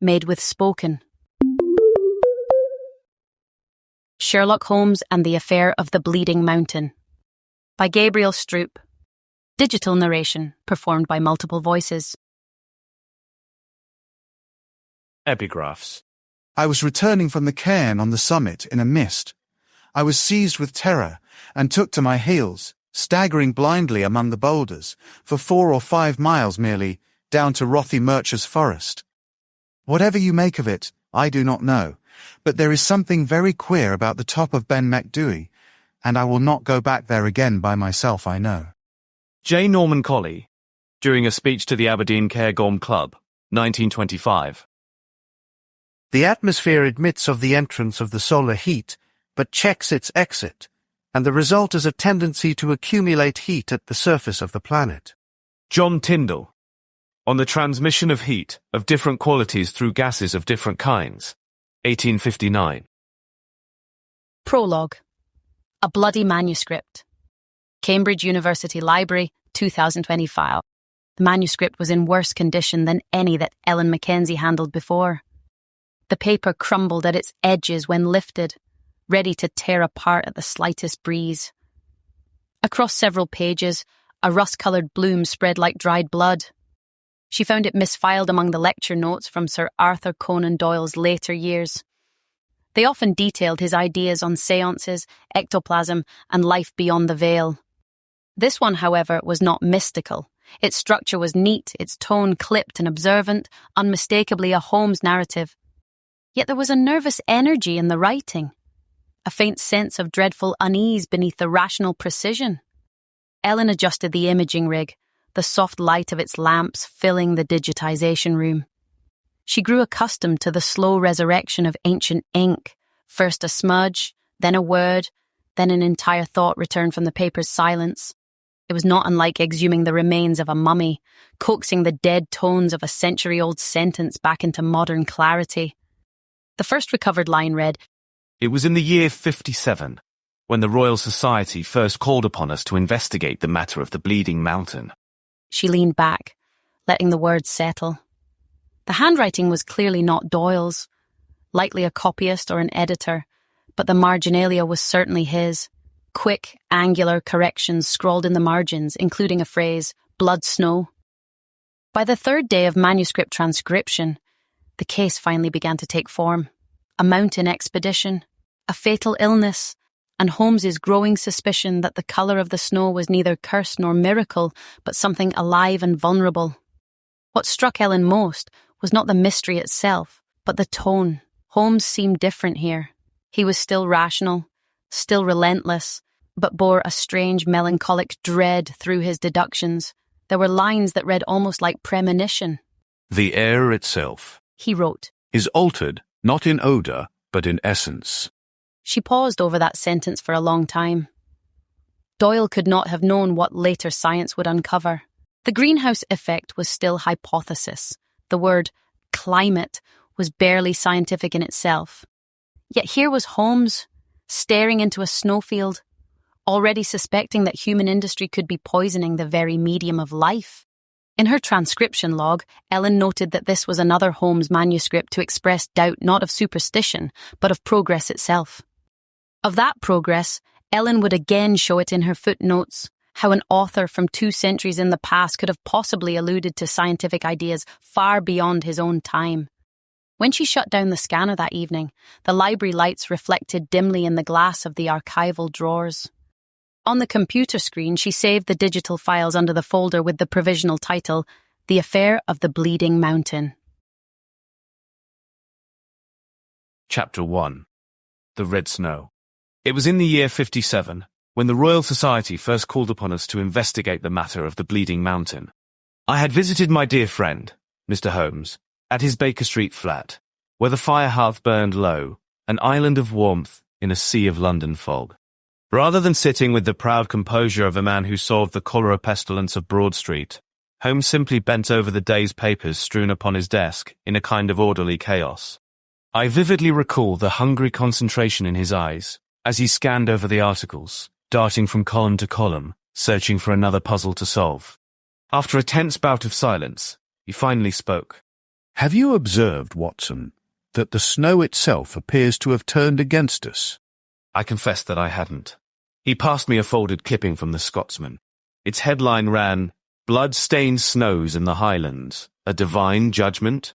made with spoken. Sherlock Holmes and the Affair of the Bleeding Mountain by Gabriel Stroop. Digital narration performed by multiple voices. Epigraphs. I was returning from the cairn on the summit in a mist. I was seized with terror and took to my heels, staggering blindly among the boulders, for 4 or 5 miles merely, down to Rothy Murcher's forest. Whatever you make of it, I do not know, but there is something very queer about the top of Ben MacDhui, and I will not go back there again by myself, I know. J. Norman Colley, during a speech to the Aberdeen Cairngorm Club, 1925. The atmosphere admits of the entrance of the solar heat, but checks its exit, and the result is a tendency to accumulate heat at the surface of the planet. John Tyndall, on the transmission of heat of different qualities through gases of different kinds, 1859. Prologue. A Bloody Manuscript. Cambridge University Library, 2020 file. The manuscript was in worse condition than any that Ellen Mackenzie handled before. The paper crumbled at its edges when lifted, ready to tear apart at the slightest breeze. Across several pages, a rust-coloured bloom spread like dried blood. She found it misfiled among the lecture notes from Sir Arthur Conan Doyle's later years. They often detailed his ideas on seances, ectoplasm, and life beyond the veil. This one, however, was not mystical. Its structure was neat, its tone clipped and observant, unmistakably a Holmes narrative. Yet there was a nervous energy in the writing, a faint sense of dreadful unease beneath the rational precision. Ellen adjusted the imaging rig, the soft light of its lamps filling the digitization room. She grew accustomed to the slow resurrection of ancient ink, first a smudge, then a word, then an entire thought returned from the paper's silence. It was not unlike exhuming the remains of a mummy, coaxing the dead tones of a century-old sentence back into modern clarity. The first recovered line read, It was in the year 57, when the Royal Society first called upon us to investigate the matter of the Bleeding Mountain. She leaned back, letting the words settle. The handwriting was clearly not Doyle's, likely a copyist or an editor, but the marginalia was certainly his. Quick, angular corrections scrawled in the margins, including a phrase, blood snow. By the 3rd day of manuscript transcription, the case finally began to take form. A mountain expedition, a fatal illness, and Holmes's growing suspicion that the colour of the snow was neither curse nor miracle, but something alive and vulnerable. What struck Ellen most was not the mystery itself, but the tone. Holmes seemed different here. He was still rational, still relentless, but bore a strange melancholic dread through his deductions. There were lines that read almost like premonition. The air itself, He wrote, is altered, not in odour, but in essence. She paused over that sentence for a long time. Doyle could not have known what later science would uncover. The greenhouse effect was still hypothesis. The word climate was barely scientific in itself. Yet here was Holmes, staring into a snowfield, already suspecting that human industry could be poisoning the very medium of life. In her transcription log, Ellen noted that this was another Holmes manuscript to express doubt not of superstition, but of progress itself. Of that progress, Ellen would again show it in her footnotes, how an author from 2 centuries in the past could have possibly alluded to scientific ideas far beyond his own time. When she shut down the scanner that evening, the library lights reflected dimly in the glass of the archival drawers. On the computer screen, she saved the digital files under the folder with the provisional title, The Affair of the Bleeding Mountain. Chapter 1. The Red Snow. It was in the year 57, when the Royal Society first called upon us to investigate the matter of the Bleeding Mountain. I had visited my dear friend, Mr. Holmes, at his Baker Street flat, where the fire hearth burned low, an island of warmth in a sea of London fog. Rather than sitting with the proud composure of a man who solved the cholera pestilence of Broad Street, Holmes simply bent over the day's papers strewn upon his desk in a kind of orderly chaos. I vividly recall the hungry concentration in his eyes as he scanned over the articles, darting from column to column, searching for another puzzle to solve. After a tense bout of silence, he finally spoke. Have you observed, Watson, that the snow itself appears to have turned against us? I confessed that I hadn't. He passed me a folded clipping from the Scotsman. Its headline ran, "Blood-stained snows in the Highlands, a divine judgment?"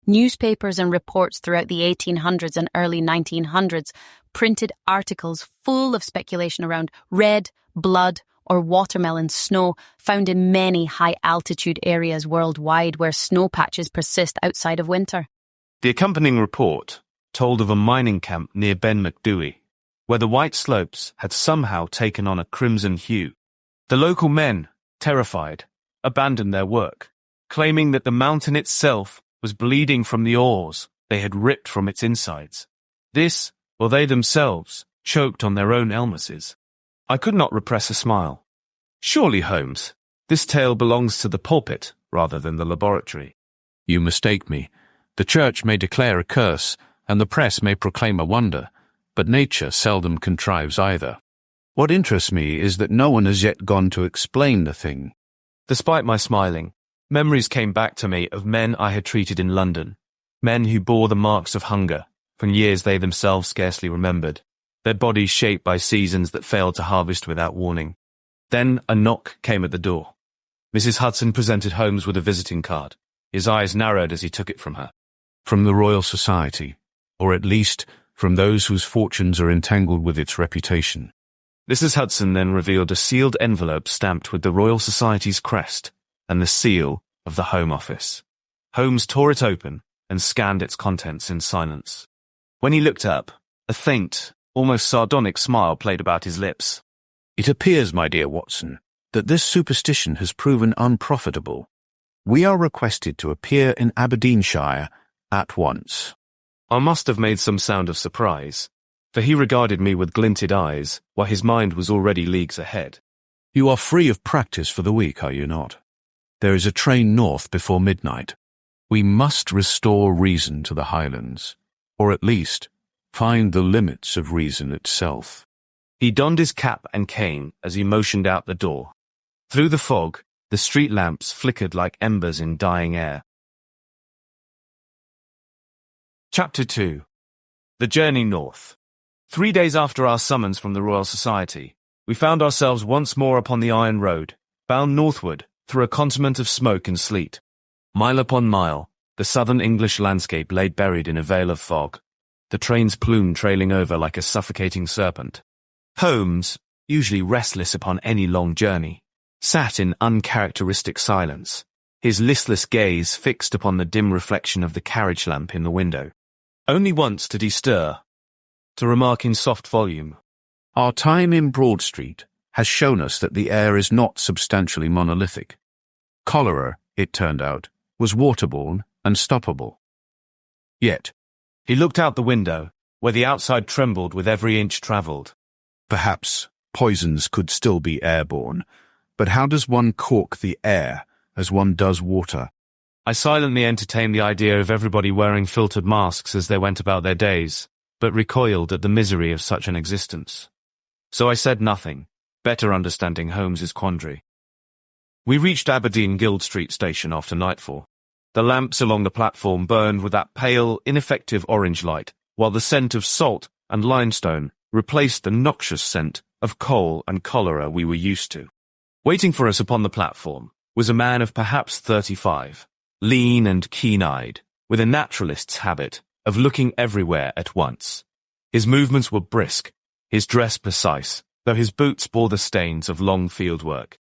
Newspapers and reports throughout the 1800s and early 1900s printed articles full of speculation around red, blood, or watermelon snow found in many high-altitude areas worldwide where snow patches persist outside of winter. The accompanying report told of a mining camp near Ben MacDhui, where the white slopes had somehow taken on a crimson hue. The local men, terrified, abandoned their work, claiming that the mountain itself was bleeding from the ores they had ripped from its insides. This, while they themselves choked on their own illnesses. I could not repress a smile. Surely, Holmes, this tale belongs to the pulpit rather than the laboratory. You mistake me. The church may declare a curse, and the press may proclaim a wonder, but nature seldom contrives either. What interests me is that no one has yet gone to explain the thing. Despite my smiling, memories came back to me of men I had treated in London, men who bore the marks of hunger from years they themselves scarcely remembered, their bodies shaped by seasons that failed to harvest without warning. Then a knock came at the door. Mrs. Hudson presented Holmes with a visiting card. His eyes narrowed as he took it from her. From the Royal Society, or at least from those whose fortunes are entangled with its reputation. Mrs. Hudson then revealed a sealed envelope stamped with the Royal Society's crest and the seal of the Home Office. Holmes tore it open and scanned its contents in silence. When he looked up, a faint, almost sardonic smile played about his lips. It appears, my dear Watson, that this superstition has proven unprofitable. We are requested to appear in Aberdeenshire at once. I must have made some sound of surprise, for he regarded me with glinted eyes, while his mind was already leagues ahead. You are free of practice for the week, are you not? There is a train north before midnight. We must restore reason to the Highlands, or at least find the limits of reason itself. He donned his cap and cane as he motioned out the door. Through the fog, the street lamps flickered like embers in dying air. Chapter 2. The Journey North. 3 days after our summons from the Royal Society, we found ourselves once more upon the iron road, bound northward through a continent of smoke and sleet. Mile upon mile, the southern English landscape lay buried in a veil of fog, the train's plume trailing over like a suffocating serpent. Holmes, usually restless upon any long journey, sat in uncharacteristic silence, his listless gaze fixed upon the dim reflection of the carriage lamp in the window. Only once did he stir, to remark in soft volume, Our time in Broad Street has shown us that the air is not substantially monolithic. Cholera, it turned out, was waterborne and stoppable. Yet, he looked out the window, where the outside trembled with every inch travelled. perhaps poisons could still be airborne, but how does one cork the air as one does water? I silently entertained the idea of everybody wearing filtered masks as they went about their days, but recoiled at the misery of such an existence. So I said nothing, better understanding Holmes's quandary. We reached Aberdeen Guild Street station after nightfall. The lamps along the platform burned with that pale, ineffective orange light, while the scent of salt and limestone replaced the noxious scent of coal and cholera we were used to. Waiting for us upon the platform was a man of perhaps 35, lean and keen-eyed, with a naturalist's habit of looking everywhere at once. His movements were brisk, his dress precise, though his boots bore the stains of long field work.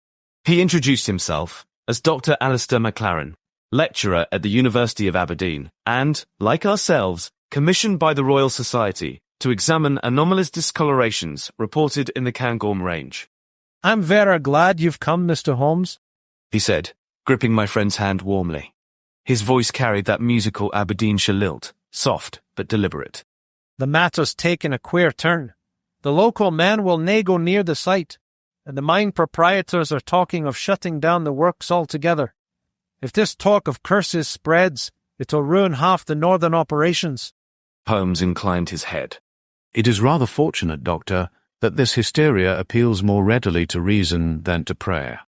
He introduced himself as Dr. Alistair MacLaren, lecturer at the University of Aberdeen, and, like ourselves, commissioned by the Royal Society to examine anomalous discolorations reported in the Cairngorm Range. "I'm very glad you've come, Mr. Holmes," he said, gripping my friend's hand warmly. His voice carried that musical Aberdeenshire lilt, soft but deliberate. "The matter's taken a queer turn. The local men will nae go near the site, and the mine proprietors are talking of shutting down the works altogether. If this talk of curses spreads, it'll ruin half the northern operations." Holmes inclined his head. It is rather fortunate, Doctor, that this hysteria appeals more readily to reason than to prayer.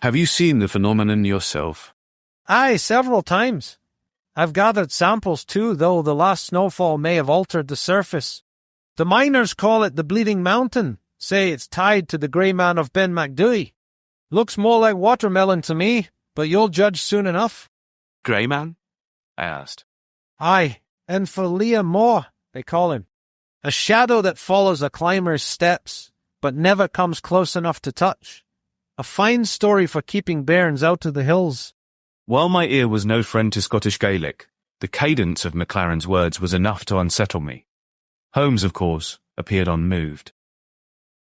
Have you seen the phenomenon yourself? "Aye, several times. I've gathered samples too, though the last snowfall may have altered the surface. The miners call it the Bleeding Mountain, say it's tied to the Grey Man of Ben MacDhui. Looks more like watermelon to me, but you'll judge soon enough. Grey Man? I asked. Aye, and for Leah Moore, they call him. A shadow that follows a climber's steps, but never comes close enough to touch. A fine story for keeping bairns out of the hills. While my ear was no friend to Scottish Gaelic, the cadence of Maclaren's words was enough to unsettle me. Holmes, of course, appeared unmoved.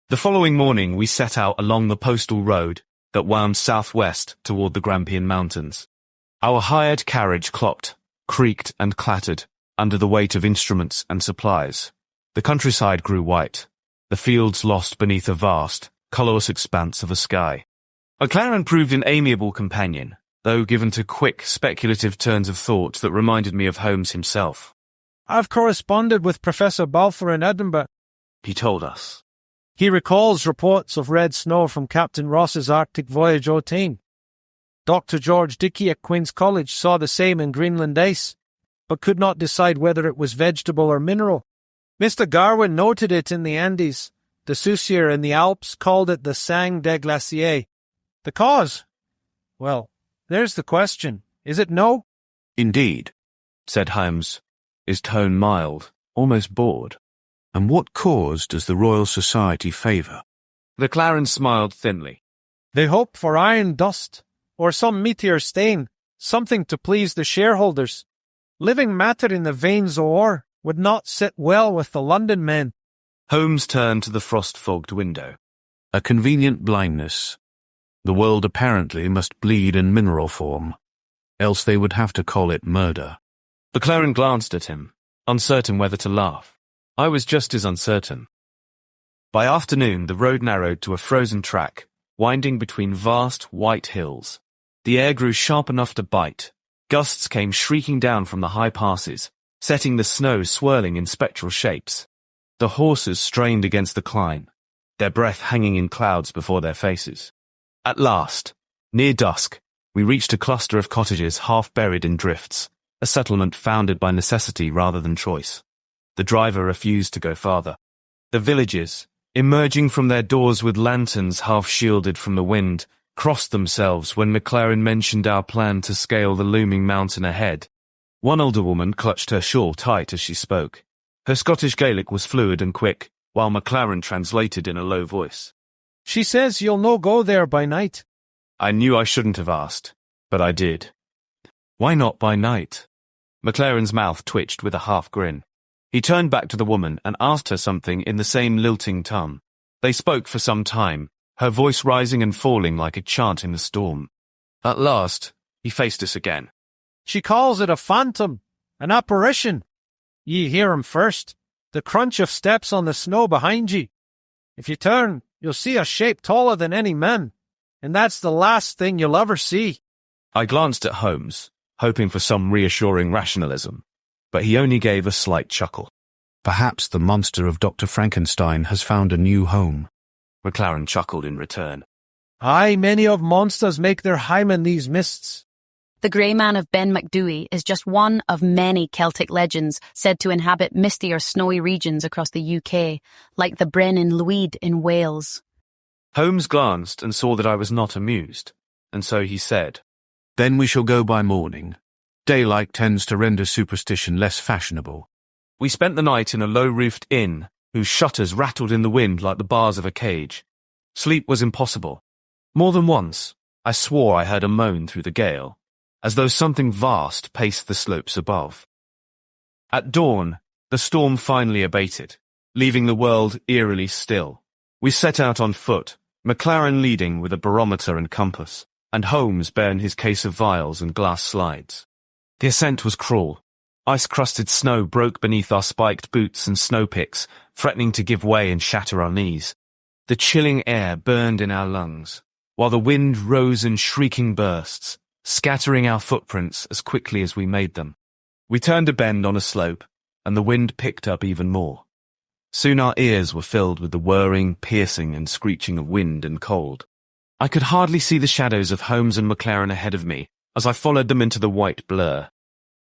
The following morning we set out along the postal road that wound southwest toward the Grampian Mountains. Our hired carriage clopped, creaked and clattered under the weight of instruments and supplies. The countryside grew white, the fields lost beneath a vast, colourless expanse of a sky. Maclaren proved an amiable companion, though given to quick, speculative turns of thought that reminded me of Holmes himself. I've corresponded with Professor Balfour in Edinburgh, he told us. He recalls reports of red snow from Captain Ross's Arctic voyage 18. Dr. George Dickey at Queen's College saw the same in Greenland ice, but could not decide whether it was vegetable or mineral. Mr. Garwin noted it in the Andes. De Saussure in the Alps called it the sang des glaciers. The cause? Well, there's the question. Is it no? Indeed, said Holmes, his tone mild, almost bored. And what cause does the Royal Society favour? Maclaren smiled thinly. They hope for iron dust, or some meteor stain, something to please the shareholders. Living matter in the veins of ore would not sit well with the London men. Holmes turned to the frost-fogged window. A convenient blindness. The world apparently must bleed in mineral form, else they would have to call it murder. Maclaren glanced at him, uncertain whether to laugh. I was just as uncertain. By afternoon, the road narrowed to a frozen track, winding between vast, white hills. The air grew sharp enough to bite. Gusts came shrieking down from the high passes, setting the snow swirling in spectral shapes. The horses strained against the climb, their breath hanging in clouds before their faces. At last, near dusk, we reached a cluster of cottages half buried in drifts, a settlement founded by necessity rather than choice. The driver refused to go farther. The villagers, emerging from their doors with lanterns half shielded from the wind, crossed themselves when Maclaren mentioned our plan to scale the looming mountain ahead. One older woman clutched her shawl tight as she spoke. Her Scottish Gaelic was fluid and quick, while Maclaren translated in a low voice. She says you'll no go there by night. I knew I shouldn't have asked, but I did. Why not by night? Maclaren's mouth twitched with a half grin. He turned back to the woman and asked her something in the same lilting tongue. They spoke for some time, her voice rising and falling like a chant in the storm. At last, he faced us again. She calls it a phantom, an apparition. Ye hear him first, the crunch of steps on the snow behind ye. If you turn, you'll see a shape taller than any man, and that's the last thing you'll ever see. I glanced at Holmes, hoping for some reassuring rationalism, but he only gave a slight chuckle. Perhaps the monster of Dr. Frankenstein has found a new home. Maclaren chuckled in return. Aye, many of monsters make their home in these mists. The Grey Man of Ben MacDhui is just one of many Celtic legends said to inhabit misty or snowy regions across the UK, like the Bren in Lwyd in Wales. Holmes glanced and saw that I was not amused, and so he said, Then we shall go by morning. Daylight tends to render superstition less fashionable. We spent the night in a low-roofed inn, whose shutters rattled in the wind like the bars of a cage. Sleep was impossible. More than once, I swore I heard a moan through the gale, as though something vast paced the slopes above. At dawn, the storm finally abated, leaving the world eerily still. We set out on foot, Maclaren leading with a barometer and compass, and Holmes bearing his case of vials and glass slides. The ascent was cruel. Ice-crusted snow broke beneath our spiked boots and snow picks, threatening to give way and shatter our knees. The chilling air burned in our lungs, while the wind rose in shrieking bursts, scattering our footprints as quickly as we made them. We turned a bend on a slope, and the wind picked up even more. Soon our ears were filled with the whirring, piercing and screeching of wind and cold. I could hardly see the shadows of Holmes and Maclaren ahead of me as I followed them into the white blur.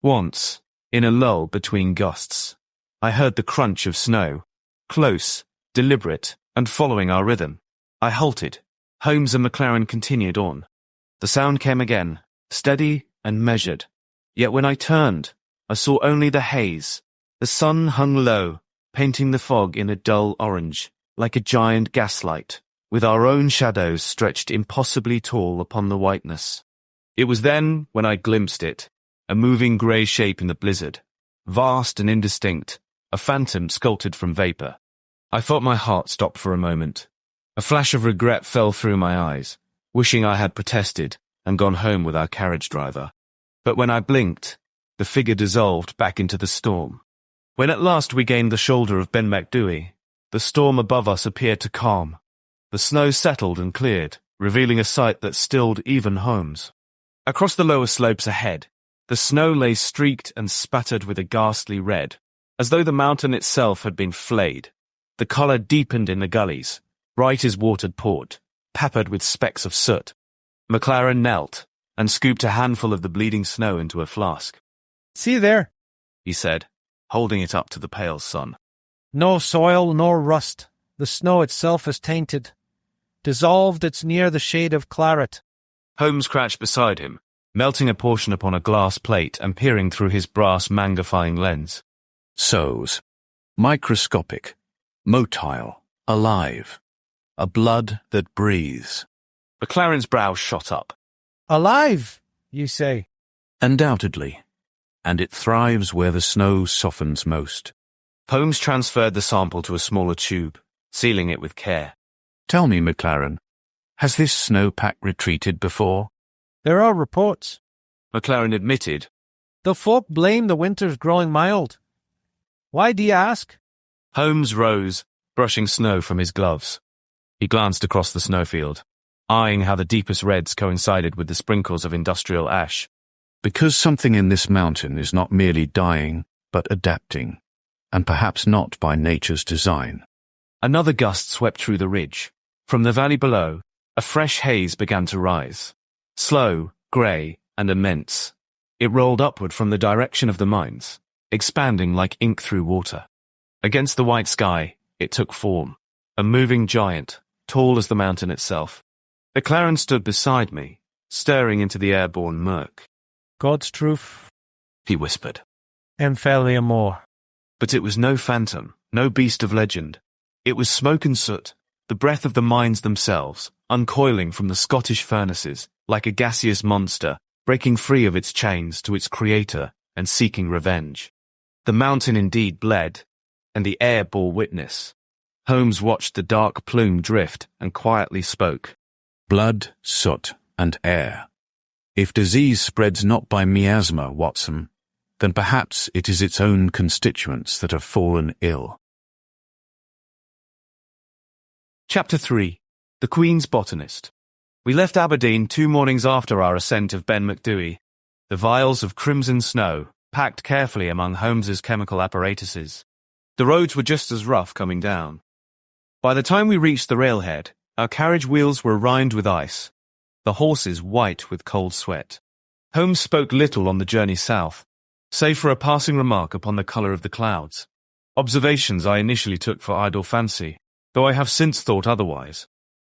Once, in a lull between gusts, I heard the crunch of snow, close, deliberate, and following our rhythm. I halted. Holmes and McLaren continued on. The sound came again, steady and measured. Yet when I turned, I saw only the haze. The sun hung low, painting the fog in a dull orange, like a giant gaslight, with our own shadows stretched impossibly tall upon the whiteness. It was then when I glimpsed it, a moving grey shape in the blizzard, vast and indistinct, a phantom sculpted from vapour. I felt my heart stop for a moment. A flash of regret fell through my eyes, wishing I had protested and gone home with our carriage driver. But when I blinked, the figure dissolved back into the storm. When at last we gained the shoulder of Ben MacDhui, the storm above us appeared to calm. The snow settled and cleared, revealing a sight that stilled even Holmes. Across the lower slopes ahead, the snow lay streaked and spattered with a ghastly red, as though the mountain itself had been flayed. The colour deepened in the gullies, bright as watered port, peppered with specks of soot. McLaren knelt and scooped a handful of the bleeding snow into a flask. "See there," he said, holding it up to the pale sun. "No soil nor rust. The snow itself is tainted. Dissolved, it's near the shade of claret." Holmes crouched beside him, melting a portion upon a glass plate and peering through his brass magnifying lens. Sows. Microscopic. Motile. Alive. A blood that breathes. McLaren's brow shot up. "Alive, you say?" Undoubtedly. And it thrives where the snow softens most. Holmes transferred the sample to a smaller tube, sealing it with care. Tell me, McLaren, has this snowpack retreated before? "There are reports." McLaren admitted. "The folk blame the winters growing mild. Why do you ask?" Holmes rose, brushing snow from his gloves. He glanced across the snowfield, eyeing how the deepest reds coincided with the sprinkles of industrial ash. Because something in this mountain is not merely dying, but adapting, and perhaps not by nature's design. Another gust swept through the ridge. From the valley below, a fresh haze began to rise. Slow, grey, and immense. It rolled upward from the direction of the mines, expanding like ink through water. Against the white sky, it took form, a moving giant, tall as the mountain itself. McLaren stood beside me, staring into the airborne murk. "God's truth," he whispered. "and fairly more." But it was no phantom, no beast of legend. It was smoke and soot, the breath of the mines themselves, uncoiling from the Scottish furnaces, like a gaseous monster, breaking free of its chains to its creator and seeking revenge. The mountain indeed bled, and the air bore witness. Holmes watched the dark plume drift and quietly spoke. Blood, soot, and air. If disease spreads not by miasma, Watson, then perhaps it is its own constituents that have fallen ill. Chapter 3. The Queen's Botanist. We left Aberdeen 2 mornings after our ascent of Ben MacDhui, the vials of crimson snow packed carefully among Holmes's chemical apparatuses. The roads were just as rough coming down. By the time we reached the railhead, our carriage wheels were rimed with ice, the horses white with cold sweat. Holmes spoke little on the journey south, save for a passing remark upon the colour of the clouds. Observations I initially took for idle fancy, though I have since thought otherwise.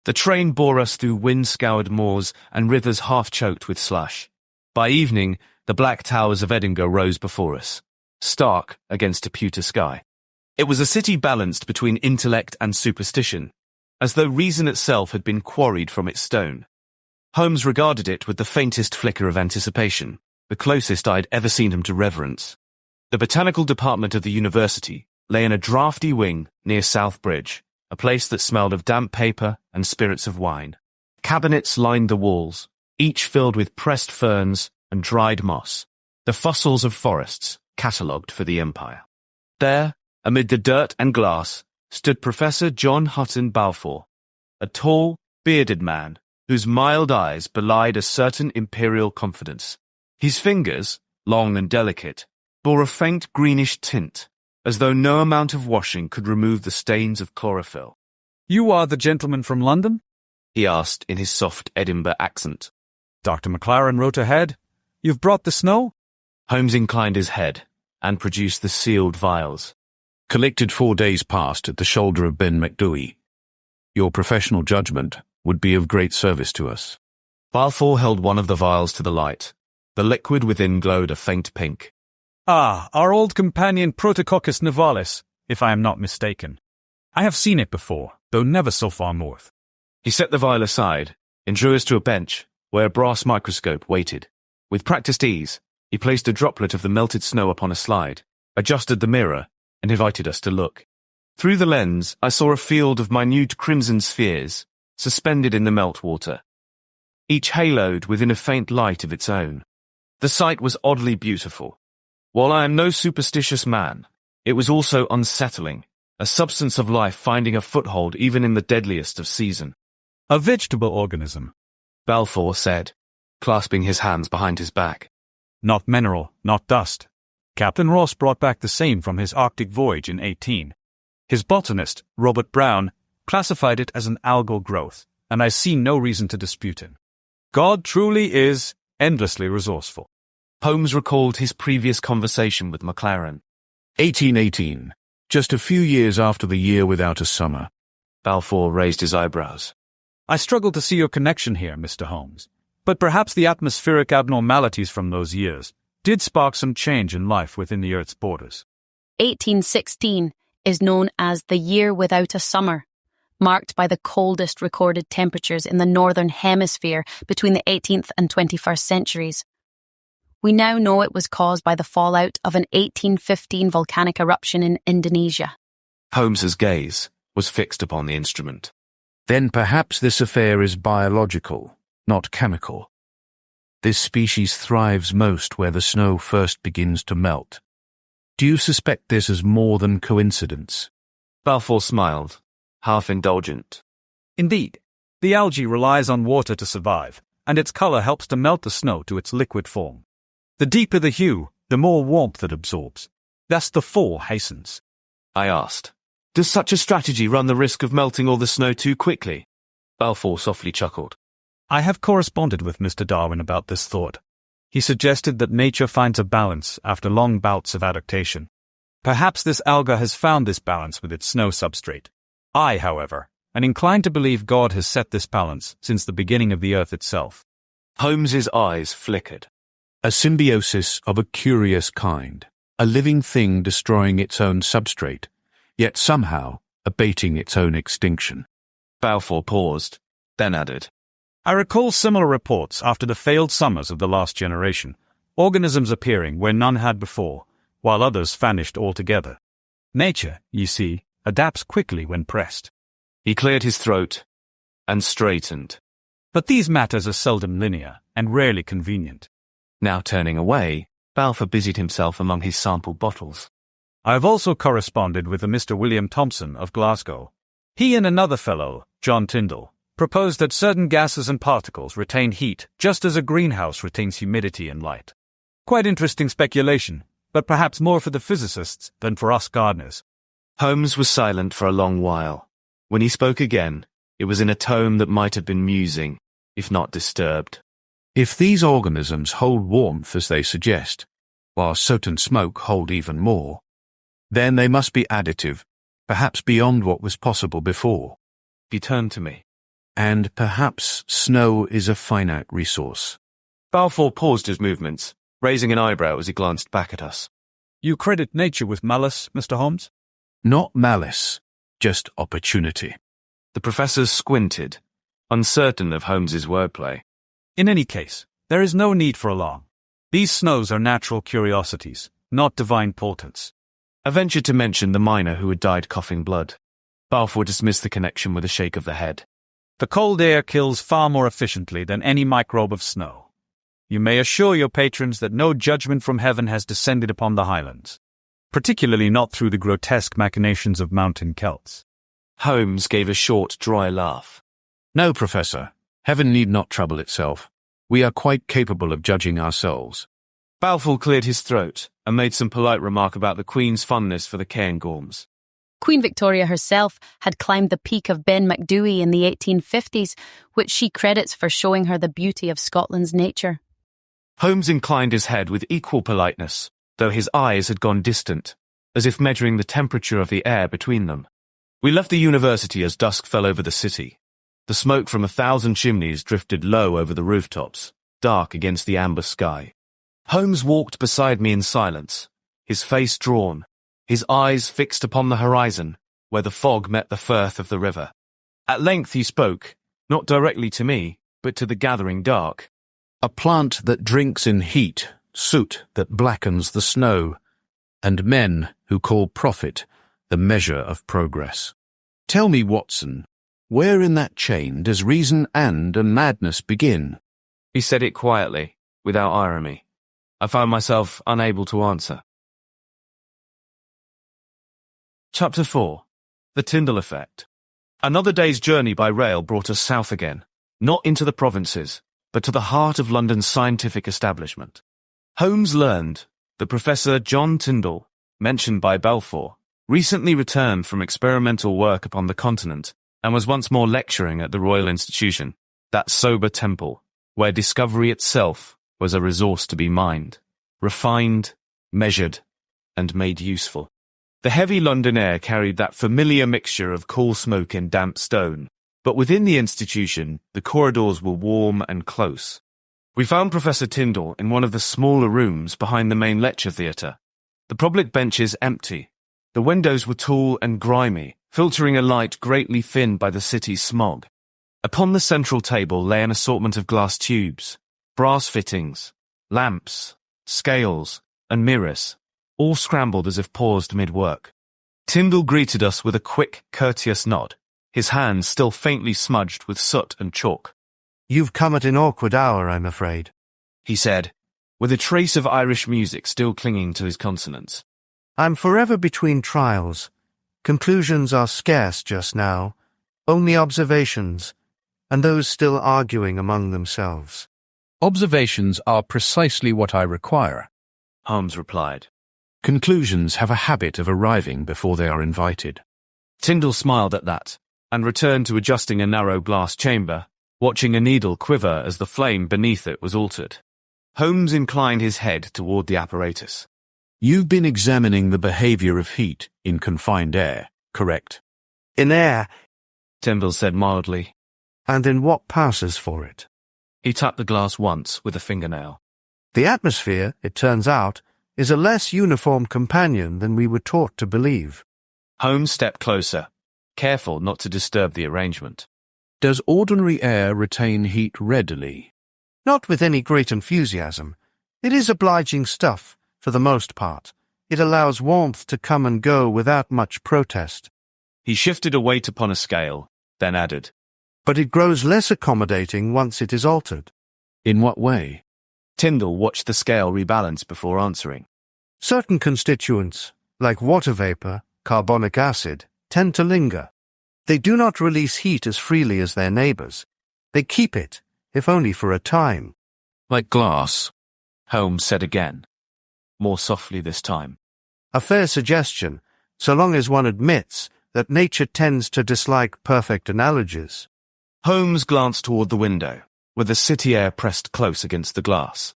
The train bore us through wind-scoured moors and rivers half-choked with slush. By evening, the black towers of Edinburgh rose before us, stark against a pewter sky. It was a city balanced between intellect and superstition, as though reason itself had been quarried from its stone. Holmes regarded it with the faintest flicker of anticipation, the closest I had ever seen him to reverence. The botanical department of the university lay in a draughty wing near South Bridge, a place that smelled of damp paper and spirits of wine. Cabinets lined the walls, each filled with pressed ferns and dried moss, the fossils of forests catalogued for the empire. There, amid the dirt and glass, stood Professor John Hutton Balfour, a tall, bearded man whose mild eyes belied a certain imperial confidence. His fingers, long and delicate, bore a faint greenish tint, as though no amount of washing could remove the stains of chlorophyll. "You are the gentleman from London?" he asked in his soft Edinburgh accent. "Dr. McLaren wrote ahead. You've brought the snow?" Holmes inclined his head and produced the sealed vials. Collected 4 days past at the shoulder of Ben MacDhui. Your professional judgment would be of great service to us. Balfour held one of the vials to the light. The liquid within glowed a faint pink. Ah, our old companion Protococcus nivalis, if I am not mistaken. I have seen it before, though never so far north. He set the vial aside and drew us to a bench where a brass microscope waited. With practiced ease, he placed a droplet of the melted snow upon a slide, adjusted the mirror, and invited us to look. Through the lens, I saw a field of minute crimson spheres, suspended in the meltwater, each haloed within a faint light of its own. The sight was oddly beautiful. While I am no superstitious man, it was also unsettling, a substance of life finding a foothold even in the deadliest of season. A vegetable organism. Balfour said, clasping his hands behind his back. Not mineral, not dust. Captain Ross brought back the same from his Arctic voyage in 18. His botanist, Robert Brown, classified it as an algal growth, and I see no reason to dispute him. God truly is endlessly resourceful. Holmes recalled his previous conversation with McLaren. 1818, just a few years after the year without a summer. Balfour raised his eyebrows. I struggle to see your connection here, Mr. Holmes, but perhaps the atmospheric abnormalities from those years did spark some change in life within the Earth's borders. 1816 is known as the year without a summer, marked by the coldest recorded temperatures in the northern hemisphere between the 18th and 21st centuries. We now know it was caused by the fallout of an 1815 volcanic eruption in Indonesia. Holmes's gaze was fixed upon the instrument. Then perhaps this affair is biological, not chemical. This species thrives most where the snow first begins to melt. Do you suspect this as more than coincidence? Balfour smiled, half indulgent. Indeed, the algae relies on water to survive, and its color helps to melt the snow to its liquid form. The deeper the hue, the more warmth it absorbs. Thus the fall hastens. I asked, does such a strategy run the risk of melting all the snow too quickly? Balfour softly chuckled. I have corresponded with Mr. Darwin about this thought. He suggested that nature finds a balance after long bouts of adaptation. Perhaps this alga has found this balance with its snow substrate. I, however, am inclined to believe God has set this balance since the beginning of the Earth itself. Holmes's eyes flickered. A symbiosis of a curious kind, a living thing destroying its own substrate, yet somehow abating its own extinction. Balfour paused, then added, I recall similar reports after the failed summers of the last generation, organisms appearing where none had before, while others vanished altogether. Nature, you see, adapts quickly when pressed. He cleared his throat and straightened. But these matters are seldom linear and rarely convenient. Now turning away, Balfour busied himself among his sample bottles. I have also corresponded with a Mr. William Thompson of Glasgow. He and another fellow, John Tyndall, proposed that certain gases and particles retain heat just as a greenhouse retains humidity and light. Quite interesting speculation, but perhaps more for the physicists than for us gardeners. Holmes was silent for a long while. When he spoke again, it was in a tone that might have been musing, if not disturbed. If these organisms hold warmth as they suggest, while soot and smoke hold even more, then they must be additive, perhaps beyond what was possible before. He turned to me. And perhaps snow is a finite resource. Balfour paused his movements, raising an eyebrow as he glanced back at us. You credit nature with malice, Mr. Holmes? Not malice, just opportunity. The professor squinted, uncertain of Holmes's wordplay. In any case, there is no need for alarm. These snows are natural curiosities, not divine portents. I ventured to mention the miner who had died coughing blood. Balfour dismissed the connection with a shake of the head. The cold air kills far more efficiently than any microbe of snow. You may assure your patrons that no judgment from heaven has descended upon the Highlands, particularly not through the grotesque machinations of mountain Celts. Holmes gave a short, dry laugh. No, Professor. Heaven need not trouble itself. We are quite capable of judging ourselves. Balfour cleared his throat and made some polite remark about the Queen's fondness for the Cairngorms. Queen Victoria herself had climbed the peak of Ben MacDhui in the 1850s, which she credits for showing her the beauty of Scotland's nature. Holmes inclined his head with equal politeness, though his eyes had gone distant, as if measuring the temperature of the air between them. We left the university as dusk fell over the city. The smoke from 1,000 chimneys drifted low over the rooftops, dark against the amber sky. Holmes walked beside me in silence, his face drawn, his eyes fixed upon the horizon, where the fog met the firth of the river. At length he spoke, not directly to me, but to the gathering dark. A plant that drinks in heat, soot that blackens the snow, and men who call profit the measure of progress. Tell me, Watson, where in that chain does reason and madness begin? He said it quietly, without irony. I found myself unable to answer. Chapter 4. The Tyndall Effect. Another day's journey by rail brought us south again, not into the provinces, but to the heart of London's scientific establishment. Holmes learned that Professor John Tyndall, mentioned by Balfour, recently returned from experimental work upon the continent and was once more lecturing at the Royal Institution, that sober temple, where discovery itself was a resource to be mined, refined, measured, and made useful. The heavy London air carried that familiar mixture of coal smoke and damp stone, but within the institution, the corridors were warm and close. We found Professor Tyndall in one of the smaller rooms behind the main lecture theatre. The public benches empty. The windows were tall and grimy, filtering a light greatly thinned by the city's smog. Upon the central table lay an assortment of glass tubes, brass fittings, lamps, scales, and mirrors, all scrambled as if paused mid-work. Tyndall greeted us with a quick, courteous nod, his hands still faintly smudged with soot and chalk. "You've come at an awkward hour, I'm afraid," he said, with a trace of Irish music still clinging to his consonants. "I'm forever between trials. Conclusions are scarce just now, only observations, and those still arguing among themselves." Observations are precisely what I require, Holmes replied. Conclusions have a habit of arriving before they are invited. Tyndall smiled at that, and returned to adjusting a narrow glass chamber, watching a needle quiver as the flame beneath it was altered. Holmes inclined his head toward the apparatus. You've been examining the behavior of heat in confined air, correct? "In air, Tyndall said mildly. and in what passes for it. He tapped the glass once with a fingernail. The atmosphere, it turns out, is a less uniform companion than we were taught to believe." Holmes stepped closer, careful not to disturb the arrangement. Does ordinary air retain heat readily? Not with any great enthusiasm. It is obliging stuff, for the most part. It allows warmth to come and go without much protest. He shifted a weight upon a scale, then added, But it grows less accommodating once it is altered. In what way? Tyndall watched the scale rebalance before answering. Certain constituents, like water vapor, carbonic acid, tend to linger. They do not release heat as freely as their neighbors. They keep it, if only for a time. Like glass. Holmes said again, more softly this time. A fair suggestion, so long as one admits that nature tends to dislike perfect analogies. Holmes glanced toward the window, where the city air pressed close against the glass.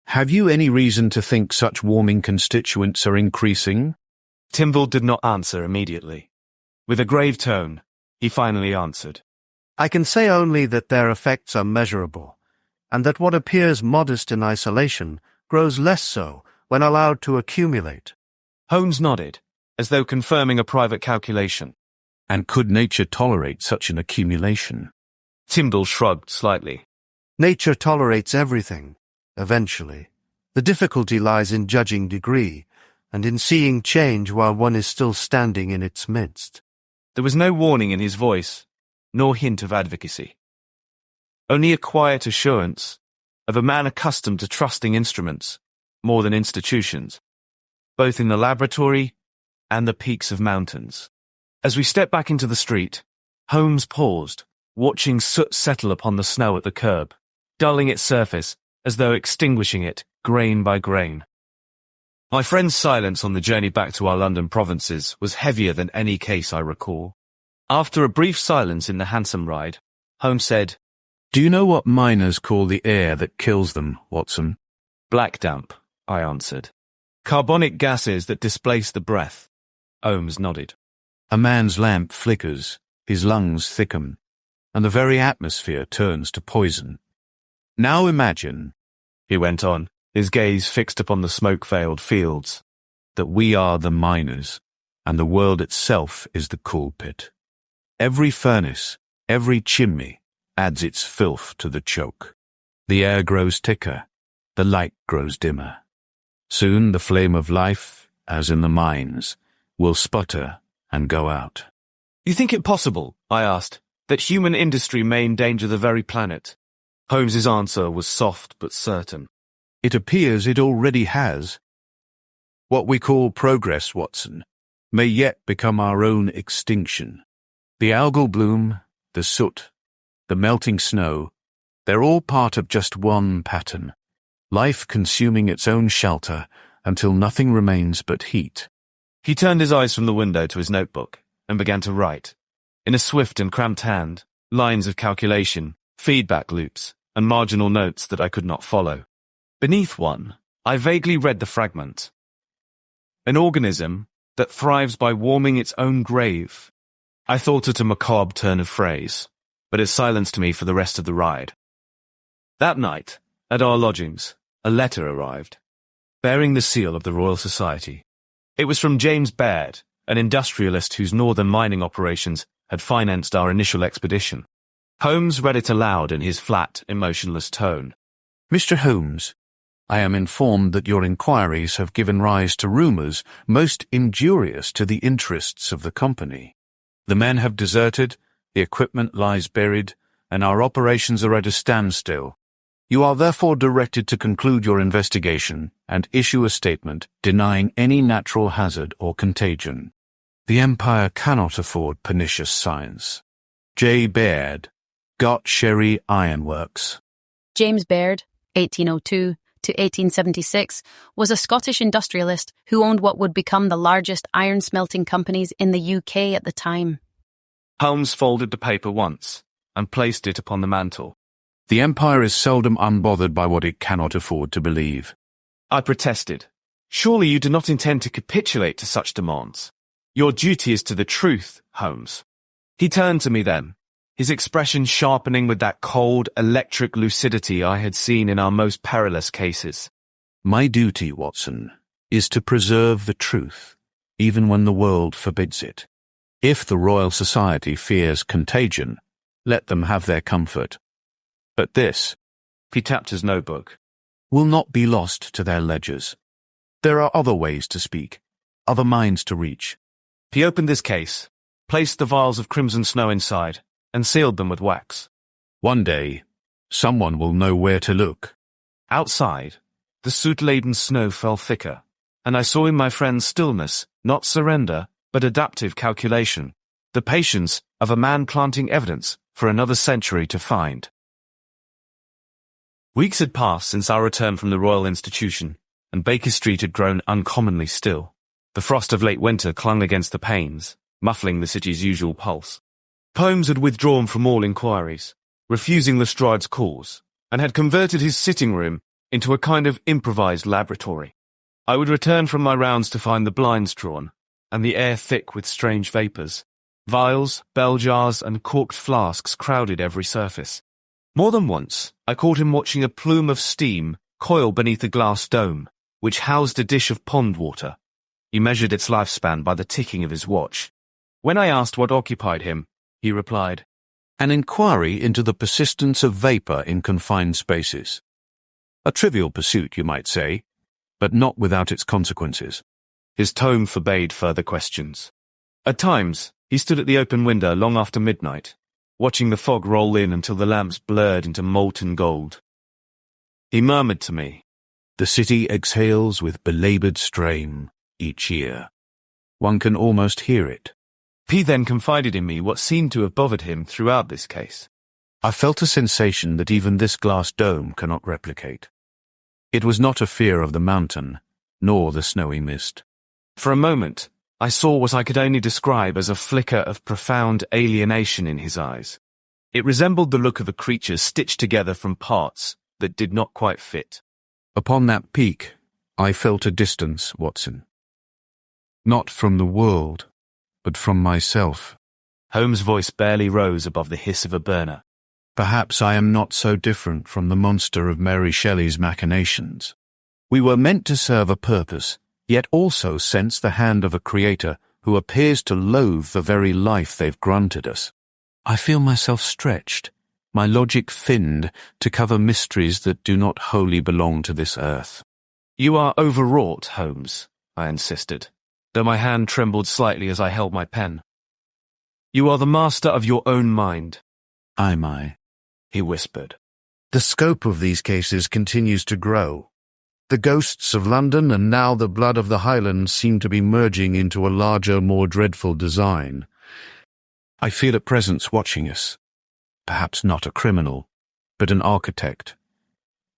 Have you any reason to think such warming constituents are increasing? Tyndall did not answer immediately. With a grave tone, he finally answered. I can say only that their effects are measurable, and that what appears modest in isolation grows less so when allowed to accumulate. Holmes nodded, as though confirming a private calculation. And could nature tolerate such an accumulation? Tyndall shrugged slightly. Nature tolerates everything, eventually. The difficulty lies in judging degree, and in seeing change while one is still standing in its midst. There was no warning in his voice, nor hint of advocacy. Only a quiet assurance of a man accustomed to trusting instruments more than institutions, both in the laboratory and the peaks of mountains. As we stepped back into the street, Holmes paused, watching soot settle upon the snow at the curb, dulling its surface as though extinguishing it grain by grain. My friend's silence on the journey back to our London provinces was heavier than any case I recall. After a brief silence in the hansom ride, Holmes said, Do you know what miners call the air that kills them, Watson? Black damp, I answered. Carbonic gases that displace the breath. Holmes nodded. A man's lamp flickers, his lungs thicken, and the very atmosphere turns to poison. Now imagine, he went on, his gaze fixed upon the smoke-veiled fields, that we are the miners, and the world itself is the coal pit. Every furnace, every chimney adds its filth to the choke. The air grows thicker, the light grows dimmer. Soon the flame of life, as in the mines, will sputter and go out. You think it possible, I asked, that human industry may endanger the very planet? Holmes's answer was soft but certain. It appears it already has. What we call progress, Watson, may yet become our own extinction. The algal bloom, the soot, the melting snow, they're all part of just one pattern. Life consuming its own shelter until nothing remains but heat. He turned his eyes from the window to his notebook and began to write. In a swift and cramped hand, lines of calculation, feedback loops, and marginal notes that I could not follow. Beneath one, I vaguely read the fragment. An organism that thrives by warming its own grave. I thought it a macabre turn of phrase, but it silenced me for the rest of the ride. That night, at our lodgings, a letter arrived, bearing the seal of the Royal Society. It was from James Baird, an industrialist whose northern mining operations had financed our initial expedition. Holmes read it aloud in his flat, emotionless tone. Mr. Holmes, I am informed that your inquiries have given rise to rumours most injurious to the interests of the company. The men have deserted, the equipment lies buried, and our operations are at a standstill. You are therefore directed to conclude your investigation and issue a statement denying any natural hazard or contagion. The Empire cannot afford pernicious science. J. Baird, Gott Sherry Iron Works. James Baird, 1802 to 1876, was a Scottish industrialist who owned what would become the largest iron-smelting companies in the UK at the time. Holmes folded the paper once and placed it upon the mantel. The Empire is seldom unbothered by what it cannot afford to believe. I protested. Surely you do not intend to capitulate to such demands. Your duty is to the truth, Holmes. He turned to me then, his expression sharpening with that cold, electric lucidity I had seen in our most perilous cases. My duty, Watson, is to preserve the truth, even when the world forbids it. If the Royal Society fears contagion, let them have their comfort. But this, he tapped his notebook, will not be lost to their ledgers. There are other ways to speak, other minds to reach. He opened this case, placed the vials of crimson snow inside, and sealed them with wax. One day, someone will know where to look. Outside, the soot-laden snow fell thicker, and I saw in my friend's stillness not surrender, but adaptive calculation, the patience of a man planting evidence for another century to find. Weeks had passed since our return from the Royal Institution, and Baker Street had grown uncommonly still. The frost of late winter clung against the panes, muffling the city's usual pulse. Holmes had withdrawn from all inquiries, refusing Lestrade's calls, and had converted his sitting room into a kind of improvised laboratory. I would return from my rounds to find the blinds drawn, and the air thick with strange vapours. Vials, bell jars, and corked flasks crowded every surface. More than once, I caught him watching a plume of steam coil beneath a glass dome, which housed a dish of pond water. He measured its lifespan by the ticking of his watch. When I asked what occupied him, he replied, An inquiry into the persistence of vapour in confined spaces. A trivial pursuit, you might say, but not without its consequences. His tone forbade further questions. At times, he stood at the open window long after midnight, watching the fog roll in until the lamps blurred into molten gold. He murmured to me, The city exhales with belaboured strain each year. One can almost hear it. He then confided in me what seemed to have bothered him throughout this case. I felt a sensation that even this glass dome cannot replicate. It was not a fear of the mountain, nor the snowy mist. For a moment, I saw what I could only describe as a flicker of profound alienation in his eyes. It resembled the look of a creature stitched together from parts that did not quite fit. Upon that peak, I felt a distance, Watson. Not from the world, but from myself. Holmes' voice barely rose above the hiss of a burner. Perhaps I am not so different from the monster of Mary Shelley's machinations. We were meant to serve a purpose, yet also sense the hand of a creator who appears to loathe the very life they've granted us. I feel myself stretched, my logic thinned to cover mysteries that do not wholly belong to this earth. You are overwrought, Holmes, I insisted, though my hand trembled slightly as I held my pen. You are the master of your own mind. Am I? He whispered. The scope of these cases continues to grow. The ghosts of London and now the blood of the Highlands seem to be merging into a larger, more dreadful design. I feel a presence watching us. Perhaps not a criminal, but an architect.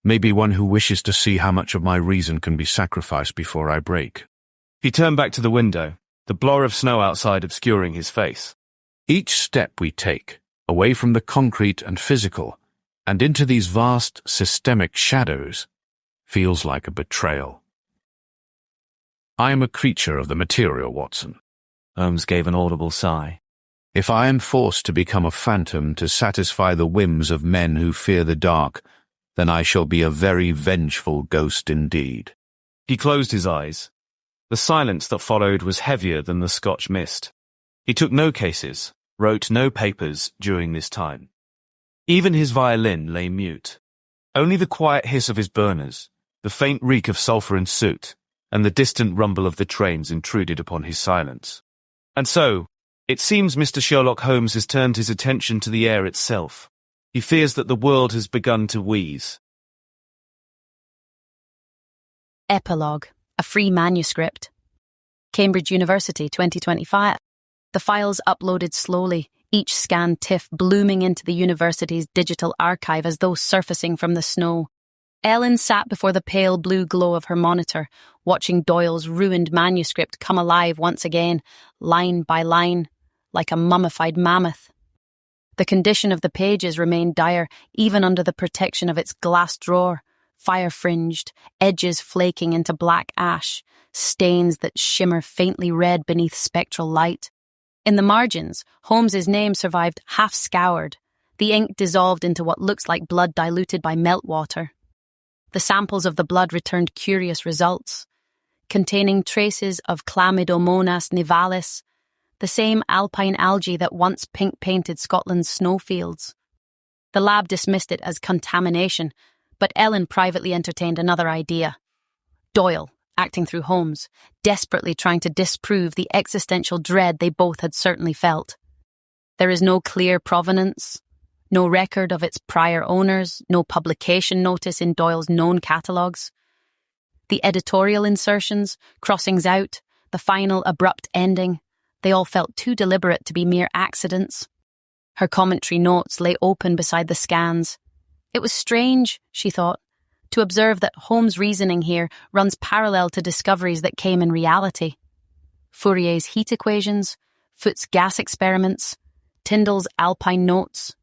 Maybe one who wishes to see how much of my reason can be sacrificed before I break. He turned back to the window, the blur of snow outside obscuring his face. Each step we take, away from the concrete and physical, and into these vast systemic shadows, feels like a betrayal. I am a creature of the material, Watson. Holmes gave an audible sigh. If I am forced to become a phantom to satisfy the whims of men who fear the dark, then I shall be a very vengeful ghost indeed. He closed his eyes. The silence that followed was heavier than the Scotch mist. He took no cases, wrote no papers during this time. Even his violin lay mute. Only the quiet hiss of his burners, the faint reek of sulphur and soot, and the distant rumble of the trains intruded upon his silence. And so, it seems Mr. Sherlock Holmes has turned his attention to the air itself. He fears that the world has begun to wheeze. Epilogue, a free manuscript. Cambridge University, 2025. The files uploaded slowly, each scanned TIFF blooming into the university's digital archive as though surfacing from the snow. Ellen sat before the pale blue glow of her monitor, watching Doyle's ruined manuscript come alive once again, line by line, like a mummified mammoth. The condition of the pages remained dire, even under the protection of its glass drawer, fire-fringed, edges flaking into black ash, stains that shimmer faintly red beneath spectral light. In the margins, Holmes's name survived half-scoured, the ink dissolved into what looks like blood diluted by meltwater. The samples of the blood returned curious results, containing traces of Chlamydomonas nivalis, the same alpine algae that once pink-painted Scotland's snowfields. The lab dismissed it as contamination, but Ellen privately entertained another idea. Doyle, acting through Holmes, desperately trying to disprove the existential dread they both had certainly felt. There is no clear provenance, no record of its prior owners, no publication notice in Doyle's known catalogues. The editorial insertions, crossings out, the final abrupt ending, they all felt too deliberate to be mere accidents. Her commentary notes lay open beside the scans. It was strange, she thought, to observe that Holmes' reasoning here runs parallel to discoveries that came in reality. Fourier's heat equations, Foote's gas experiments, Tyndall's alpine notes.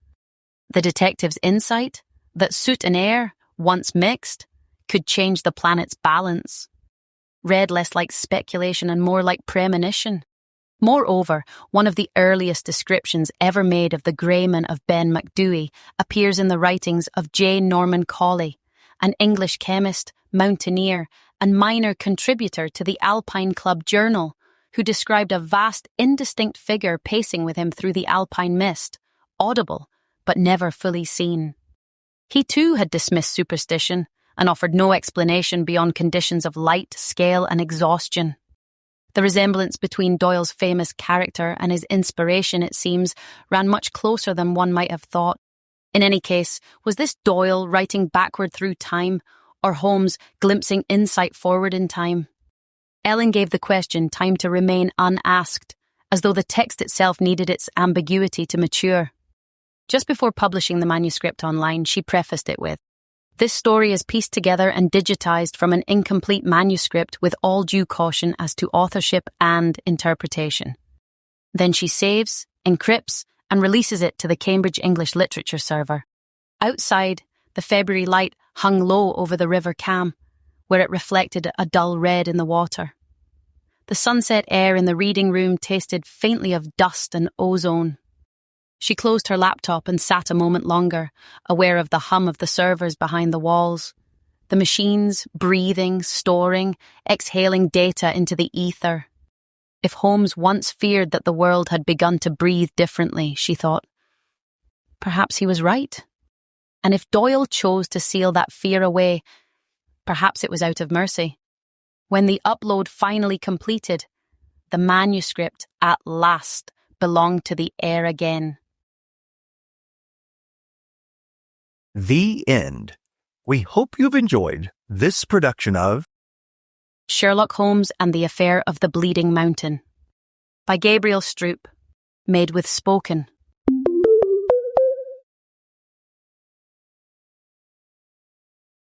The detective's insight that soot and air, once mixed, could change the planet's balance. Read less like speculation and more like premonition. Moreover, one of the earliest descriptions ever made of the Greyman of Ben MacDhui appears in the writings of J. Norman Cawley, an English chemist, mountaineer, and minor contributor to the Alpine Club Journal, who described a vast, indistinct figure pacing with him through the alpine mist, audible, but never fully seen. He too had dismissed superstition and offered no explanation beyond conditions of light, scale, and exhaustion. The resemblance between Doyle's famous character and his inspiration, it seems, ran much closer than one might have thought. In any case, was this Doyle writing backward through time, or Holmes glimpsing insight forward in time? Ellen gave the question time to remain unasked, as though the text itself needed its ambiguity to mature. Just before publishing the manuscript online, she prefaced it with, "This story is pieced together and digitized from an incomplete manuscript with all due caution as to authorship and interpretation." Then she saves, encrypts, and releases it to the Cambridge English Literature server. Outside, the February light hung low over the River Cam, where it reflected a dull red in the water. The sunset air in the reading room tasted faintly of dust and ozone. She closed her laptop and sat a moment longer, aware of the hum of the servers behind the walls. The machines, breathing, storing, exhaling data into the ether. If Holmes once feared that the world had begun to breathe differently, she thought, perhaps he was right. And if Doyle chose to seal that fear away, perhaps it was out of mercy. When the upload finally completed, the manuscript at last belonged to the air again. The end. We hope you've enjoyed this production of Sherlock Holmes and the Affair of the Bleeding Mountain by Gabriel Stroop, made with Spoken.